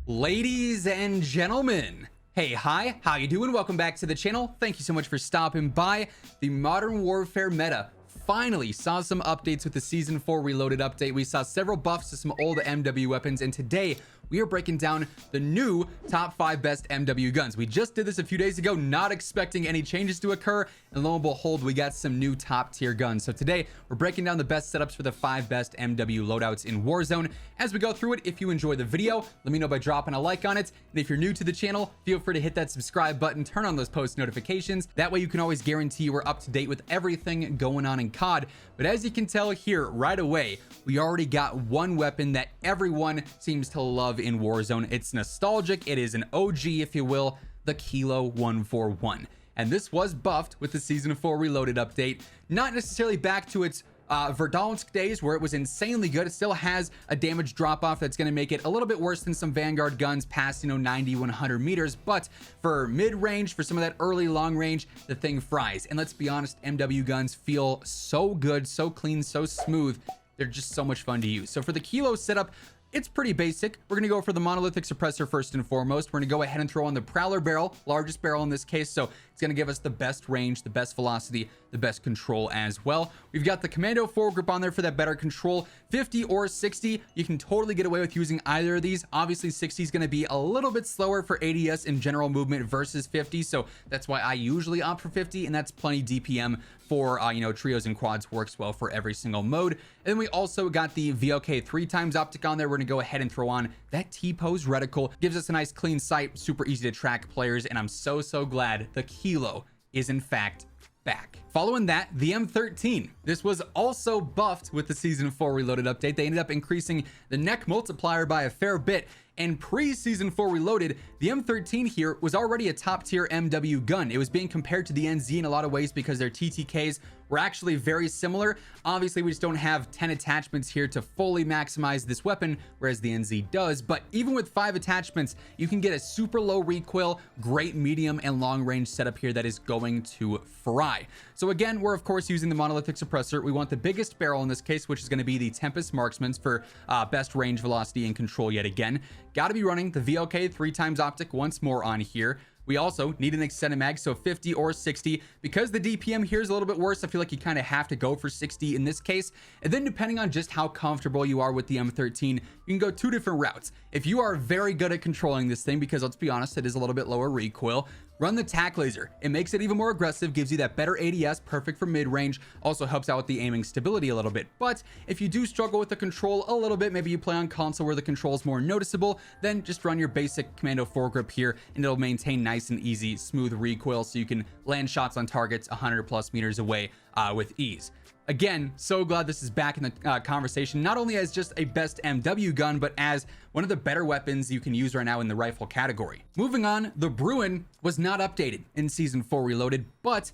Ladies and gentlemen, hey, hi, how you doing? Welcome back to the channel. Thank you so much for stopping by. The Modern Warfare meta finally saw some updates with the Season 4 Reloaded update. We saw several buffs to some old MW weapons, and today we are breaking down the new top 5 best MW guns. We just did this a few days ago, not expecting any changes to occur, and lo and behold, we got some new top tier guns. So today, we're breaking down the best setups for the 5 best MW loadouts in Warzone. As we go through it, if you enjoy the video, let me know by dropping a like on it. And if you're new to the channel, feel free to hit that subscribe button, turn on those post notifications. That way you can always guarantee you are up to date with everything going on in COD. But as you can tell here right away, we already got one weapon that everyone seems to love in Warzone. It's nostalgic. It is an OG, if you will, the Kilo 141. And this was buffed with the Season 4 Reloaded update. Not necessarily back to its Verdansk days where it was insanely good. It still has a damage drop off that's going to make it a little bit worse than some Vanguard guns past 90, 100 meters. But for mid range, for some of that early long range, the thing fries. And let's be honest, MW guns feel so good, so clean, so smooth. They're just so much fun to use. So for the Kilo setup, it's pretty basic. We're going to go for the monolithic suppressor first and foremost. We're going to go ahead and throw on the Prowler barrel, largest barrel in this case. So it's going to give us the best range, the best velocity, the best control as well. We've got the commando foregrip on there for that better control. 50 or 60, you can totally get away with using either of these. Obviously 60 is going to be a little bit slower for ADS in general movement versus 50. So that's why I usually opt for 50, and that's plenty DPM for trios and quads. Works well for every single mode. And then we also got the VLK 3x optic on there. We're going to go ahead and throw on that T-pose reticle. Gives us a nice clean sight, super easy to track players, and I'm so glad the Kilo is in fact back. Following that, the M13. This was also buffed with the Season 4 Reloaded update. They ended up increasing the neck multiplier by a fair bit. And pre-Season 4 Reloaded, the M13 here was already a top tier MW gun. It was being compared to the NZ in a lot of ways because their TTKs were actually very similar. Obviously, we just don't have 10 attachments here to fully maximize this weapon, whereas the NZ does. But even with 5 attachments, you can get a super low recoil, great medium and long range setup here that is going to fry. So again, we're of course using the monolithic suppressor. We want the biggest barrel in this case, which is going to be the Tempest Marksman's for best range, velocity, and control yet again. Got to be running the VLK 3x optic once more on here. We also need an extended mag, so 50 or 60. Because the DPM here is a little bit worse, I feel like you kind of have to go for 60 in this case. And then depending on just how comfortable you are with the M13, you can go 2 different routes. If you are very good at controlling this thing, because let's be honest, it is a little bit lower recoil, run the tac laser. It makes it even more aggressive, gives you that better ADS, perfect for mid-range, also helps out with the aiming stability a little bit. But if you do struggle with the control a little bit, maybe you play on console where the control is more noticeable, then just run your basic commando foregrip here, and it'll maintain nice and easy, smooth recoil so you can land shots on targets 100+ meters away with ease. Again, so glad this is back in the conversation, not only as just a best MW gun, but as one of the better weapons you can use right now in the rifle category. Moving on, the Bruen was not updated in Season 4 Reloaded, but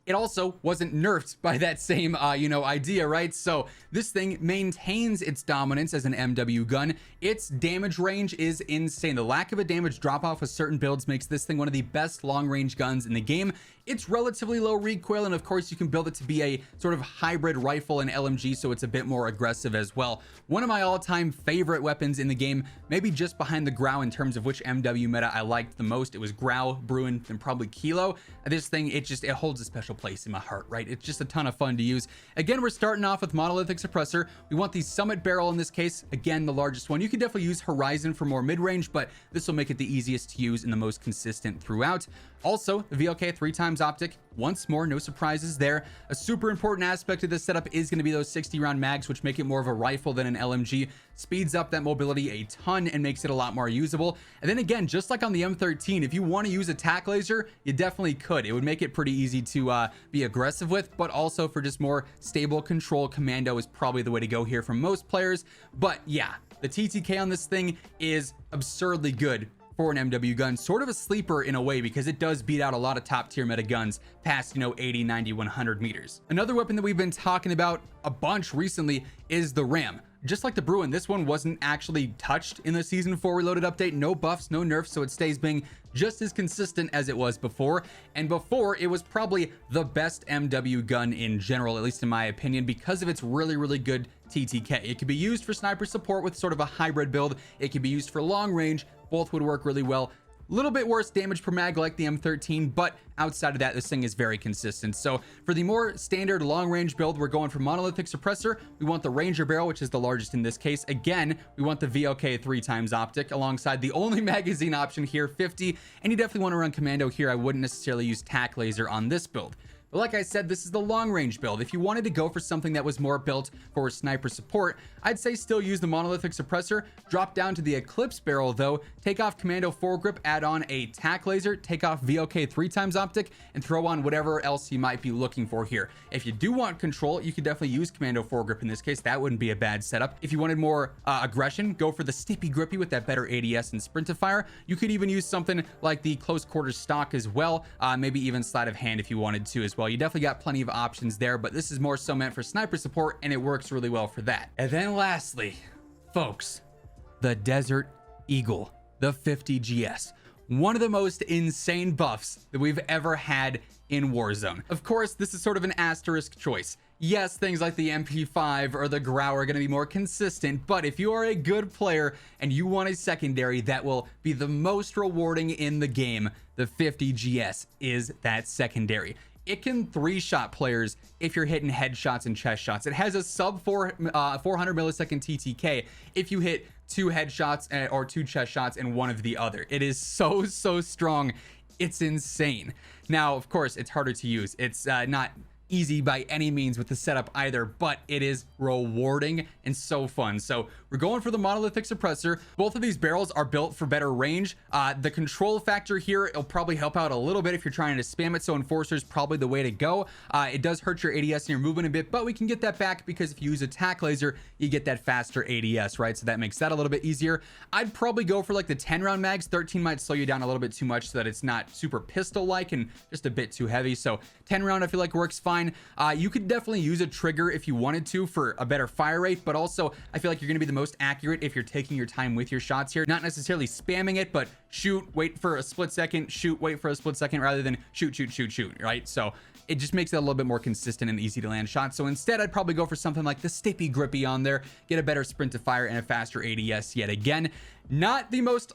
it also wasn't nerfed by that same, idea, right? So this thing maintains its dominance as an MW gun. Its damage range is insane. The lack of a damage drop off with certain builds makes this thing one of the best long range guns in the game. It's relatively low recoil, and of course you can build it to be a sort of hybrid rifle and LMG, so it's a bit more aggressive as well. One of my all-time favorite weapons in the game, maybe just behind the Grau in terms of which MW meta I liked the most. It was Grau, Bruen, and probably Kilo. This thing, it holds a special place in my heart, right? It's just a ton of fun to use. Again, we're starting off with monolithic suppressor. We want the Summit barrel in this case, again, the largest one. You can definitely use Horizon for more mid-range, but this will make it the easiest to use and the most consistent throughout. Also, the VLK 3x optic, once more, no surprises there. A super important aspect of this setup is going to be those 60-round mags, which make it more of a rifle than an LMG. Speeds up that mobility a ton and makes it a lot more usable. And then again, just like on the M13, if you want to use a tac laser, you definitely could. It would make it pretty easy to be aggressive with, but also for just more stable control, commando is probably the way to go here for most players. But yeah, the TTK on this thing is absurdly good for an MW gun, sort of a sleeper in a way, because it does beat out a lot of top tier meta guns past 80, 90, 100 meters. Another weapon that we've been talking about a bunch recently is the Ram. Just like the Bruen, this one wasn't actually touched in the Season 4 Reloaded update. No buffs, no nerfs, so it stays being just as consistent as it was before. And before, it was probably the best MW gun in general, at least in my opinion, because of its really good TTK. It can be used for sniper support with sort of a hybrid build. It can be used for long range, both would work really well. Little bit worse damage per mag like the M13, but outside of that, this thing is very consistent. So for the more standard long range build, we're going for monolithic suppressor. We want the Ranger barrel, which is the largest in this case. Again, we want the VLK 3x optic alongside the only magazine option here, 50. And you definitely want to run commando here. I wouldn't necessarily use tac laser on this build. But like I said, this is the long range build. If you wanted to go for something that was more built for sniper support, I'd say still use the monolithic suppressor, drop down to the Eclipse barrel though, take off commando foregrip, add on a tac laser, take off VLK 3x optic, and throw on whatever else you might be looking for here. If you do want control, you could definitely use commando foregrip in this case. That wouldn't be a bad setup. If you wanted more aggression, go for the Stippy Grippy with that better ADS and Sprintifier. You could even use something like the close quarters stock as well, maybe even sleight of hand if you wanted to as well. You definitely got plenty of options there, but this is more so meant for sniper support, and it works really well for that. And then lastly, folks, the Desert Eagle, the 50 GS. One of the most insane buffs that we've ever had in Warzone. Of course, this is sort of an asterisk choice. Yes, things like the MP5 or the Grau are going to be more consistent, but if you are a good player and you want a secondary that will be the most rewarding in the game, the 50 GS is that secondary. It can 3-shot players if you're hitting headshots and chest shots. It has a sub 400 millisecond TTK if you hit 2 headshots or 2 chest shots and one of the other. It is so strong. It's insane. Now, of course, it's harder to use. It's not easy by any means with the setup either, but it is rewarding and so fun. So we're going for the monolithic suppressor. Both of these barrels are built for better range. The control factor here, it'll probably help out a little bit if you're trying to spam it, so Enforcer is probably the way to go. It does hurt your ADS and your movement a bit, but we can get that back because if you use a tac laser, you get that faster ADS, right? So that makes that a little bit easier. I'd probably go for like the 10 round mags. 13 might slow you down a little bit too much so that it's not super pistol like and just a bit too heavy. So 10 round I feel like works fine. You could definitely use a trigger if you wanted to for a better fire rate, but also I feel like you're going to be the most accurate if you're taking your time with your shots here, not necessarily spamming it, but shoot, wait for a split second, shoot, wait for a split second, rather than shoot, right? So it just makes it a little bit more consistent and easy to land shots. So instead, I'd probably go for something like the Stippy Grippy on there, get a better sprint to fire and a faster ADS yet again. Not the most,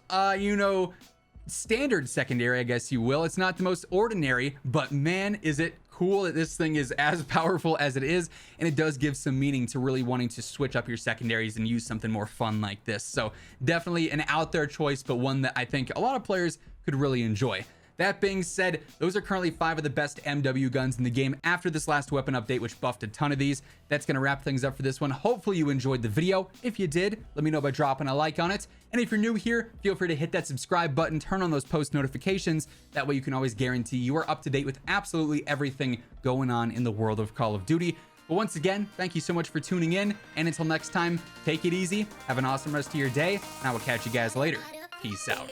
standard secondary, I guess you will. It's not the most ordinary, but man, is it cool that this thing is as powerful as it is, and it does give some meaning to really wanting to switch up your secondaries and use something more fun like this. So definitely an out there choice, but one that I think a lot of players could really enjoy. That being said, those are currently 5 of the best MW guns in the game after this last weapon update, which buffed a ton of these. That's going to wrap things up for this one. Hopefully you enjoyed the video. If you did, let me know by dropping a like on it. And if you're new here, feel free to hit that subscribe button, turn on those post notifications. That way you can always guarantee you are up to date with absolutely everything going on in the world of Call of Duty. But once again, thank you so much for tuning in. And until next time, take it easy. Have an awesome rest of your day. And I will catch you guys later. Peace out.